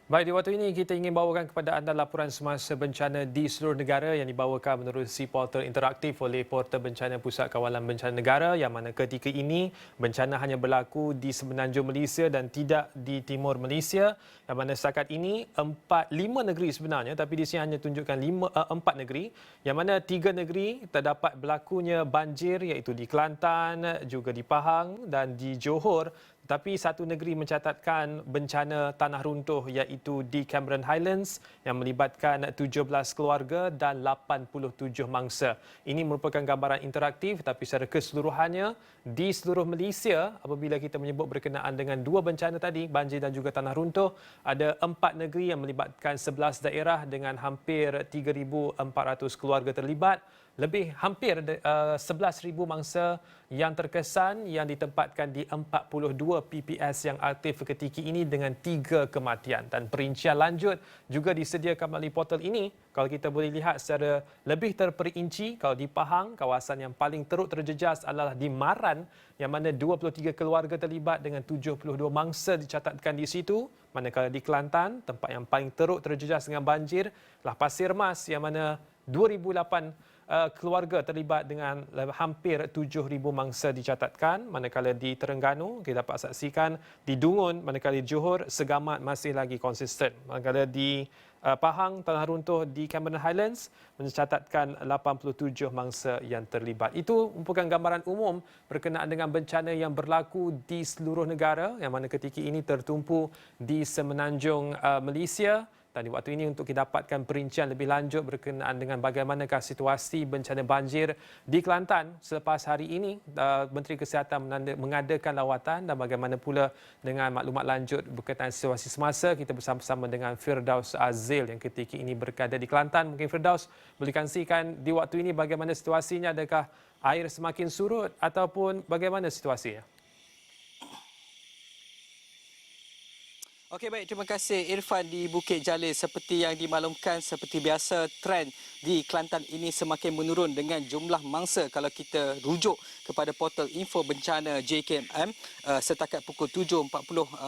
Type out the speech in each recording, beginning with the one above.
Baik, di waktu ini kita ingin bawakan kepada anda laporan semasa bencana di seluruh negara yang dibawakan menerusi portal interaktif oleh Portal Bencana Pusat Kawalan Bencana Negara, yang mana ketika ini bencana hanya berlaku di semenanjung Malaysia dan tidak di timur Malaysia, yang mana setakat ini lima negeri sebenarnya, tapi di sini hanya tunjukkan empat negeri, yang mana tiga negeri terdapat berlakunya banjir, iaitu di Kelantan, juga di Pahang dan di Johor. Tapi satu negeri mencatatkan bencana tanah runtuh, iaitu di Cameron Highlands, yang melibatkan 17 keluarga dan 87 mangsa. Ini merupakan gambaran interaktif, tapi secara keseluruhannya di seluruh Malaysia, apabila kita menyebut berkenaan dengan dua bencana tadi, banjir dan juga tanah runtuh, ada empat negeri yang melibatkan 11 daerah dengan hampir 3,400 keluarga terlibat. Hampir 11,000 mangsa yang terkesan, yang ditempatkan di 42 PPS yang aktif ketika ini dengan 3 kematian. Dan perincian lanjut juga disediakan melalui portal ini. Kalau kita boleh lihat secara lebih terperinci, kalau di Pahang, kawasan yang paling teruk terjejas adalah di Maran, yang mana 23 keluarga terlibat dengan 72 mangsa dicatatkan di situ. Manakala di Kelantan, tempat yang paling teruk terjejas dengan banjir adalah Pasir Mas, yang mana 2008 keluarga terlibat dengan hampir 7,000 mangsa dicatatkan. Manakala di Terengganu, kita dapat saksikan di Dungun, manakala di Johor, segamat masih lagi konsisten. Manakala di Pahang, tanah runtuh di Cameron Highlands mencatatkan 87 mangsa yang terlibat. Itu merupakan gambaran umum berkenaan dengan bencana yang berlaku di seluruh negara, yang mana ketika ini tertumpu di semenanjung Malaysia. Dan di waktu ini untuk kita dapatkan perincian lebih lanjut berkenaan dengan bagaimanakah situasi bencana banjir di Kelantan selepas hari ini, Menteri Kesihatan mengadakan lawatan, dan bagaimana pula dengan maklumat lanjut berkaitan situasi semasa, kita bersama-sama dengan Firdaus Azil yang ketika ini berada di Kelantan. Mungkin Firdaus boleh kongsikan di waktu ini bagaimana situasinya, adakah air semakin surut ataupun bagaimana situasinya? Okey, baik, terima kasih Irfan. Di Bukit Jalil, seperti yang dimaklumkan, seperti biasa trend di Kelantan ini semakin menurun dengan jumlah mangsa. Kalau kita rujuk kepada portal info bencana JKMM setakat pukul 7.40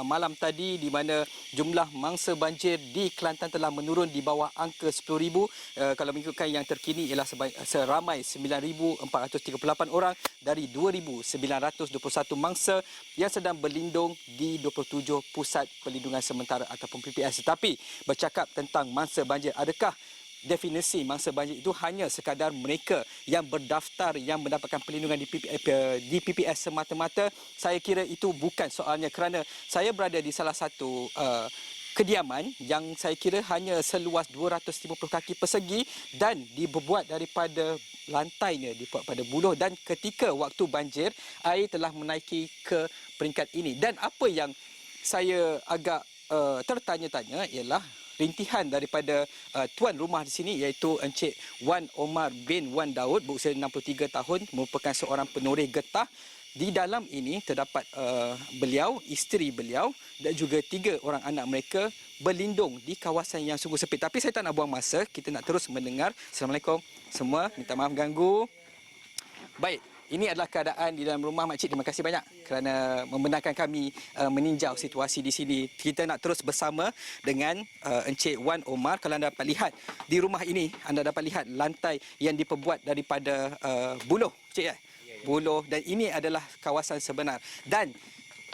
malam tadi, di mana jumlah mangsa banjir di Kelantan telah menurun di bawah angka 10,000. Kalau mengikutkan yang terkini ialah seramai 9,438 orang dari 2,921 mangsa yang sedang berlindung di 27 pusat perlindungan sementara ataupun PPS. Tetapi bercakap tentang mangsa banjir, adakah definisi mangsa banjir itu hanya sekadar mereka yang berdaftar yang mendapatkan perlindungan di PPS semata-mata? Saya kira itu bukan soalnya, kerana saya berada di salah satu kediaman yang saya kira hanya seluas 250 kaki persegi dan dibuat daripada lantainya dibuat pada buloh, dan ketika waktu banjir air telah menaiki ke peringkat ini. Dan apa yang saya agak tertanya-tanya ialah rintihan daripada tuan rumah di sini, iaitu Encik Wan Omar bin Wan Daud, berusia 63 tahun, merupakan seorang penoreh getah. Di dalam ini terdapat beliau, isteri beliau dan juga 3 orang anak mereka berlindung di kawasan yang sungguh sempit. Tapi saya tak nak buang masa, kita nak terus mendengar. Assalamualaikum semua, minta maaf ganggu. Baik, ini adalah keadaan di dalam rumah makcik. Terima kasih banyak kerana membenarkan kami meninjau situasi di sini. Kita nak terus bersama dengan Encik Wan Omar. Kalau anda dapat lihat di rumah ini, anda dapat lihat lantai yang diperbuat daripada buloh, cik ya? Buloh, dan ini adalah kawasan sebenar. Dan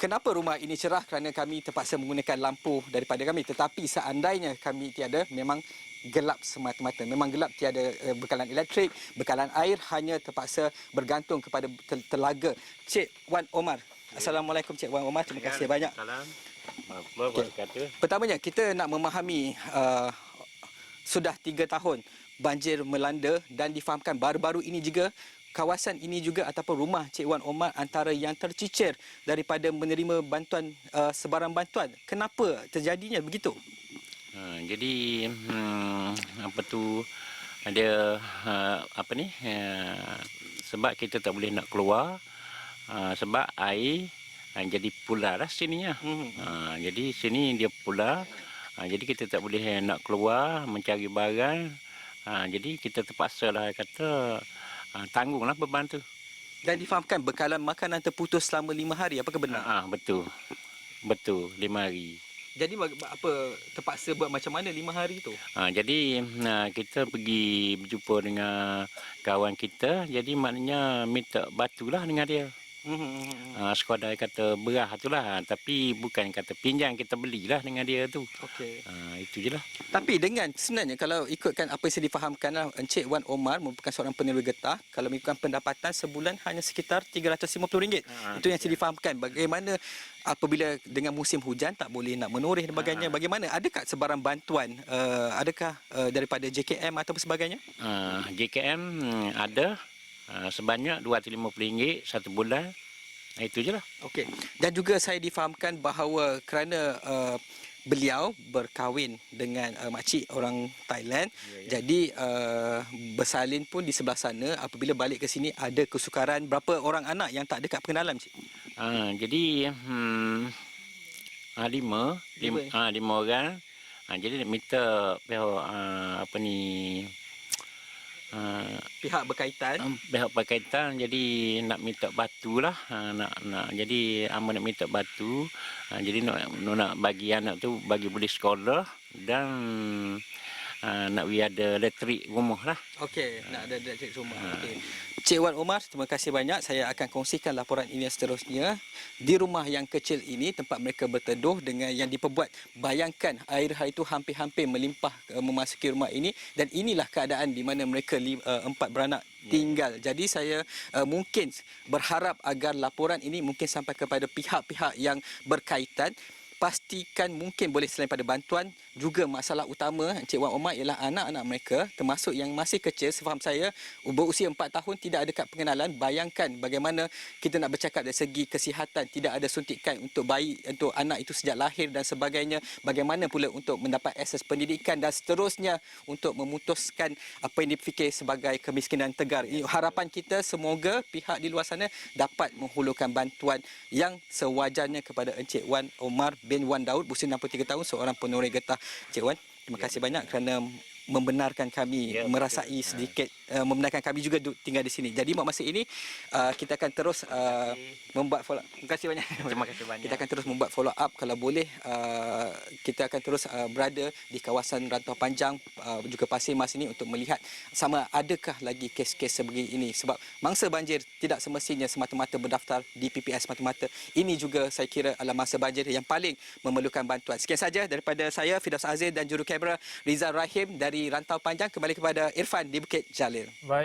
kenapa rumah ini cerah? Kerana kami terpaksa menggunakan lampu daripada kami. Tetapi seandainya kami tiada, memang gelap semata-mata. Memang gelap, tiada bekalan elektrik, bekalan air, hanya terpaksa bergantung kepada telaga. Cik Wan Omar. Assalamualaikum Cik Wan Omar. Terima kasih banyak. Okay. Pertamanya kita nak memahami sudah 3 tahun banjir melanda dan difahamkan baru-baru ini juga kawasan ini juga ataupun rumah Cik Wan Omar antara yang tercicir daripada menerima bantuan, sebarang bantuan. Kenapa terjadinya begitu? Jadi apa tu ada sebab kita tak boleh nak keluar sebab air jadi pula lah sininya. Jadi sini dia pula, jadi kita tak boleh nak keluar mencari barang. Jadi kita terpaksa lah kata tanggunglah beban tu. Dan difahamkan bekalan makanan terputus selama 5 hari, apakah benar? Betul. Betul, 5 hari. Jadi apa terpaksa buat macam mana 5 hari tu? Jadi kita pergi berjumpa dengan kawan kita. Jadi maknanya minta batulah dengan dia. Sekadar kata berah tu lah. Tapi bukan kata pinjam, kita belilah dengan dia tu. Okey. Itu je lah. Tapi dengan sebenarnya kalau ikutkan apa yang saya difahamkan lah, Encik Wan Omar merupakan seorang penerima getah, kalau mengikutkan pendapatan sebulan hanya sekitar RM350. Itu yang saya difahamkan. Bagaimana apabila dengan musim hujan tak boleh nak menoreh dan sebagainya. Bagaimana? Adakah sebarang bantuan? Adakah daripada JKM atau sebagainya? JKM ada sebanyak RM250 satu bulan. Itu je lah. Okey. Dan juga saya difahamkan bahawa kerana beliau berkahwin dengan makcik orang Thailand. Jadi bersalin pun di sebelah sana. Apabila balik ke sini ada kesukaran. Berapa orang anak yang tak dekat pengenalan, Cik? Jadi lima orang. Jadi minta pihak apa ni Pihak berkaitan. pihak berkaitan, jadi nak minta batu lah. Jadi nak minta batu. Jadi nak bagi anak tu bagi boleh sekolah dan nak ada elektrik rumah lah. Okey, nak ada elektrik rumah. Okey. Cik Wan Omar, terima kasih banyak. Saya akan kongsikan laporan ini seterusnya. Di rumah yang kecil ini, tempat mereka berteduh dengan yang diperbuat. Bayangkan air hari itu hampir-hampir melimpah memasuki rumah ini. Dan inilah keadaan di mana mereka 4 beranak tinggal. Jadi saya mungkin berharap agar laporan ini mungkin sampai kepada pihak-pihak yang berkaitan. Pastikan mungkin boleh selain pada bantuan, juga masalah utama Encik Wan Omar ialah anak-anak mereka, termasuk yang masih kecil. Sefaham saya berusia 4 tahun tidak ada kad pengenalan. Bayangkan bagaimana kita nak bercakap dari segi kesihatan, tidak ada suntikan untuk bayi, untuk anak itu sejak lahir dan sebagainya. Bagaimana pula untuk mendapat akses pendidikan dan seterusnya untuk memutuskan apa yang difikir sebagai kemiskinan tegar. Harapan kita semoga pihak di luar sana dapat menghulurkan bantuan yang sewajarnya kepada Encik Wan Omar bin Wan Daud, berusia 63 tahun, seorang penoreh getah. Cik Wan, terima kasih banyak kerana membenarkan kami merasai sedikit, membenarkan kami juga tinggal di sini. Jadi mak masa ini kita akan terus membuat follow up. Terima kasih banyak. Terima kasih banyak. Kita akan terus membuat follow up kalau boleh. Kita akan terus berada di kawasan Rantau Panjang juga Pasir Mas ini untuk melihat sama adakah lagi kes-kes sebegini ini. Sebab mangsa banjir tidak semestinya semata-mata berdaftar di PPS semata-mata. Ini juga saya kira adalah mangsa banjir yang paling memerlukan bantuan. Sekian saja daripada saya, Firdaus Aziz, dan juru kamera Rizal Rahim dari Rantau Panjang. Kembali kepada Irfan di Bukit Jalil. Baik.